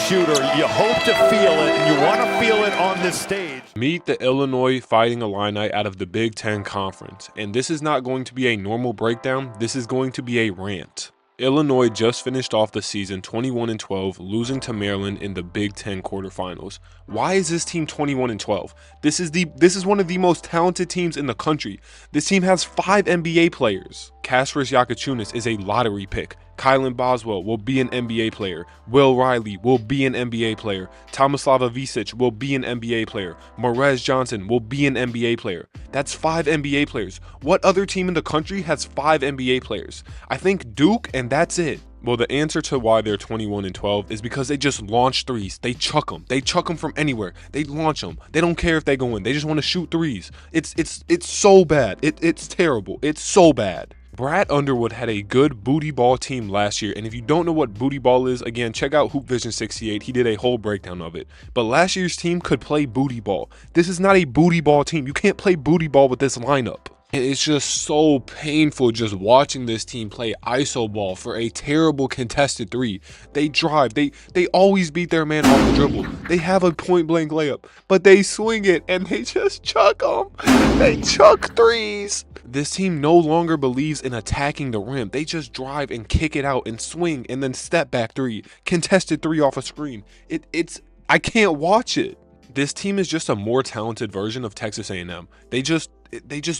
shooter. You hope to feel it, and you want to feel it on this stage. Meet the Illinois Fighting Illini out of the Big Ten Conference. And this is not going to be a normal breakdown. This is going to be a rant. Illinois just finished off the season 21-12, losing to Maryland in the Big Ten quarterfinals. Why is this team 21-12? This is one of the most talented teams in the country. This team has 5 NBA players. Kasparas Jakučiūnas is a lottery pick. Kylan Boswell will be an NBA player. Will Riley will be an NBA player. Tomislav Ivicic will be an NBA player. Morez Johnson will be an NBA player. That's 5 NBA players. What other team in the country has 5 NBA players? I think Duke, and that's it. Well, the answer to why they're 21-12 is because they just launch threes. They chuck them. They chuck them from anywhere. They launch them. They don't care if they go in. They just want to shoot threes. It's so bad. It's terrible. It's so bad. Brad Underwood had a good booty ball team last year, and if you don't know what booty ball is, again, check out Hoop Vision 68. He did a whole breakdown of it. But last year's team could play booty ball. This is not a booty ball team. You can't play booty ball with this lineup. And it's just so painful just watching this team play iso ball for a terrible contested three. They drive. They always beat their man off the dribble. They have a point-blank layup, but they swing it and they just chuck them. They chuck threes. This team no longer believes in attacking the rim. They just drive and kick it out and swing and then step back three. Contested three off a screen. I can't watch it. This team is just a more talented version of Texas A&M. They just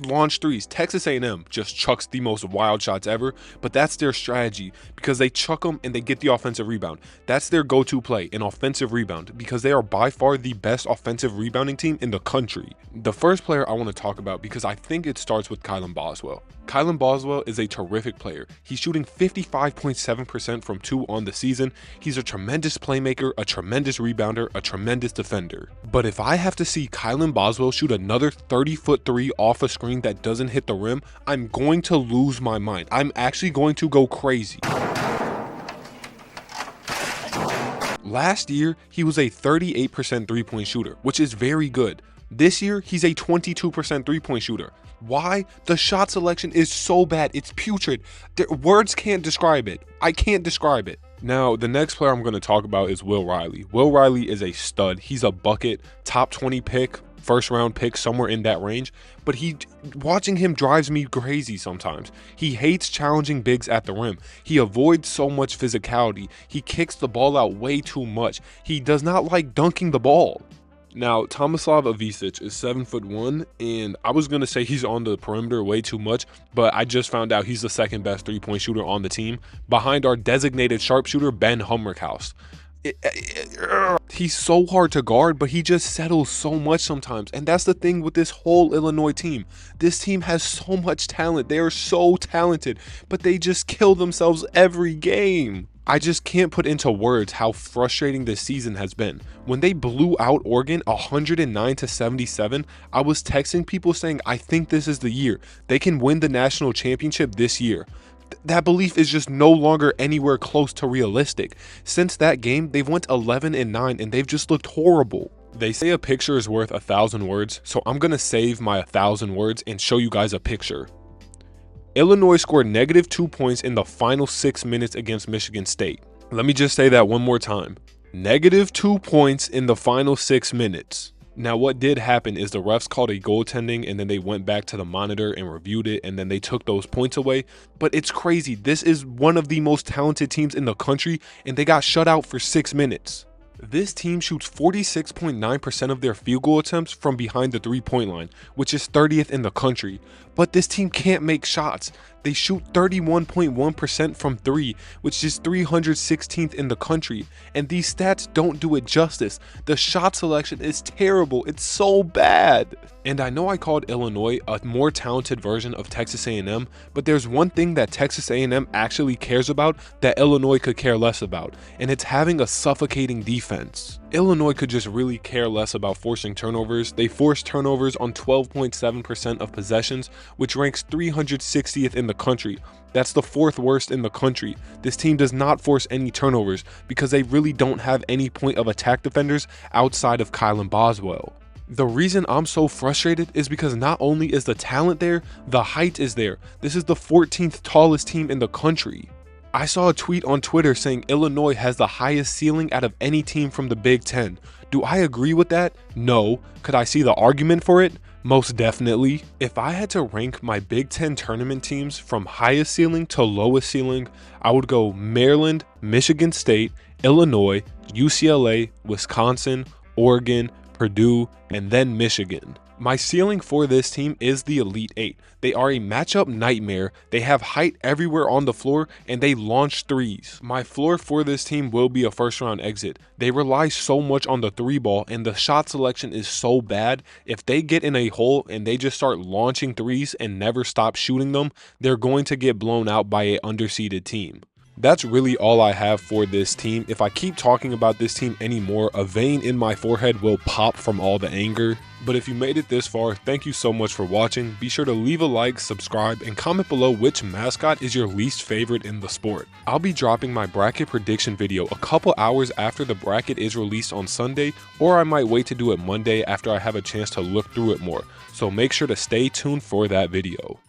launch threes. Texas A&M just chucks the most wild shots ever, but that's their strategy because they chuck them and they get the offensive rebound. That's their go-to play, an offensive rebound, because they are by far the best offensive rebounding team in the country. The first player I want to talk about, because I think it starts with Kylan Boswell. Kylan Boswell is a terrific player. He's shooting 55.7% from 2 on the season. He's a tremendous playmaker, a tremendous rebounder, a tremendous defender. But if I have to see Kylan Boswell shoot another 30-foot 3 off a screen that doesn't hit the rim, I'm going to lose my mind. I'm actually going to go crazy. Last year, he was a 38% three-point shooter, which is very good. This year, he's a 22% three-point shooter. Why? The shot selection is so bad. It's putrid. Words can't describe it. I can't describe it. Now, the next player I'm going to talk about is Will Riley. Will Riley is a stud. He's a bucket, top 20 pick, first round pick, somewhere in that range. But watching him drives me crazy sometimes. He hates challenging bigs at the rim. He avoids so much physicality. He kicks the ball out way too much. He does not like dunking the ball. Now, Tomislav Ivicic is 7'1", and I was going to say he's on the perimeter way too much, but I just found out he's the second best three-point shooter on the team, behind our designated sharpshooter, Ben Hummerkaus. He's so hard to guard, but he just settles so much sometimes, and that's the thing with this whole Illinois team. This team has so much talent. They are so talented, but they just kill themselves every game. I just can't put into words how frustrating this season has been. When they blew out Oregon 109-77, I was texting people saying, I think this is the year. They can win the national championship this year. That belief is just no longer anywhere close to realistic. Since that game, they've went 11-9 and they've just looked horrible. They say a picture is worth 1,000 words, so I'm gonna save my 1,000 words and show you guys a picture. Illinois scored -2 points in the final 6 minutes against Michigan State. Let me just say that one more time. -2 points in the final 6 minutes. Now, what did happen is the refs called a goaltending and then they went back to the monitor and reviewed it and then they took those points away. But it's crazy. This is one of the most talented teams in the country and they got shut out for 6 minutes. This team shoots 46.9% of their field goal attempts from behind the three-point line, which is 30th in the country. But this team can't make shots. They shoot 31.1% from 3, which is 316th in the country. And these stats don't do it justice. The shot selection is terrible. It's so bad. And I know I called Illinois a more talented version of Texas A&M, but there's one thing that Texas A&M actually cares about that Illinois could care less about, and it's having a suffocating defense. Illinois could just really care less about forcing turnovers. They force turnovers on 12.7% of possessions, which ranks 360th in the country. That's the 4th worst in the country. This team does not force any turnovers because they really don't have any point of attack defenders outside of Kylan Boswell. The reason I'm so frustrated is because not only is the talent there, the height is there. This is the 14th tallest team in the country. I saw a tweet on Twitter saying Illinois has the highest ceiling out of any team from the Big Ten. Do I agree with that? No. Could I see the argument for it? Most definitely. If I had to rank my Big Ten tournament teams from highest ceiling to lowest ceiling, I would go Maryland, Michigan State, Illinois, UCLA, Wisconsin, Oregon, Purdue, and then Michigan. My ceiling for this team is the Elite Eight. They are a matchup nightmare, they have height everywhere on the floor, and they launch threes. My floor for this team will be a first round exit. They rely so much on the three ball, and the shot selection is so bad. If they get in a hole and they just start launching threes and never stop shooting them, they're going to get blown out by an underseeded team. That's really all I have for this team. If I keep talking about this team anymore, a vein in my forehead will pop from all the anger. But if you made it this far, thank you so much for watching. Be sure to leave a like, subscribe, and comment below which mascot is your least favorite in the sport. I'll be dropping my bracket prediction video a couple hours after the bracket is released on Sunday, or I might wait to do it Monday after I have a chance to look through it more. So make sure to stay tuned for that video.